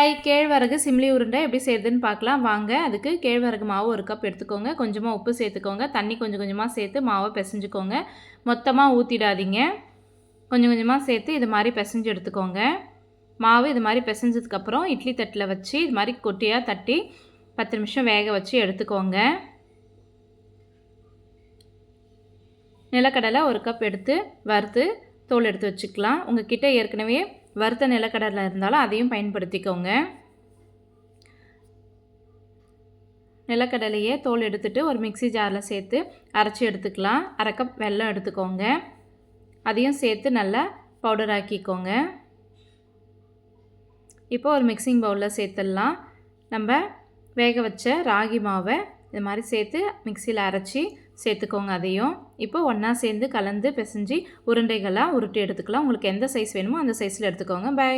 Hi, கேழ்வரகு சிம்லி உருண்டை எப்படி செய்யுதுன்னு பார்க்கலாம் வாங்க. அதுக்கு கேழ்வரகு மாவு 1 கப் எடுத்துக்கோங்க. கொஞ்சமாக உப்பு சேர்த்துக்கோங்க. தண்ணி கொஞ்சம் கொஞ்சமாக சேர்த்து மாவை பிசைஞ்சுக்கோங்க. மொத்தமாக ஊற்றிடாதீங்க. கொஞ்சம் கொஞ்சமாக சேர்த்து இது மாதிரி பிசைஞ்சு எடுத்துக்கோங்க. மாவு இது மாதிரி பிசைஞ்சதுக்கப்புறம் இட்லி தட்டில் வச்சு இது மாதிரி கொட்டியாக தட்டி 10 நிமிஷம் வேக வச்சு எடுத்துக்கோங்க. நிலக்கடலை 1 கப் எடுத்து வறுத்து தோல் எடுத்து வச்சுக்கலாம். உங்கள் கிட்டே ஏற்கனவே வறுத்த நிலக்கடலை இருந்தாலும் அதையும் பயன்படுத்திக்கோங்க. நிலக்கடலையே தோல் எடுத்துட்டு ஒரு மிக்ஸி ஜாரில் சேர்த்து அரைச்சி எடுத்துக்கலாம். 1/2 கப் வெல்லம் எடுத்துக்கோங்க. அதையும் சேர்த்து நல்லா பவுடர் ஆக்கிக்கோங்க. இப்போ ஒரு மிக்சிங் பவுலில் சேர்த்துடலாம். நம்ம வேக வச்ச ராகி மாவை இது மாதிரி சேர்த்து மிக்சியில் அரைச்சி சேர்த்துக்கோங்க. அதையும் இப்போ ஒன்றா சேர்ந்து கலந்து பிசைஞ்சு உருண்டைகளாக உருட்டி எடுத்துக்கலாம். உங்களுக்கு எந்த சைஸ் வேணுமோ அந்த சைஸில் எடுத்துக்கோங்க. பை.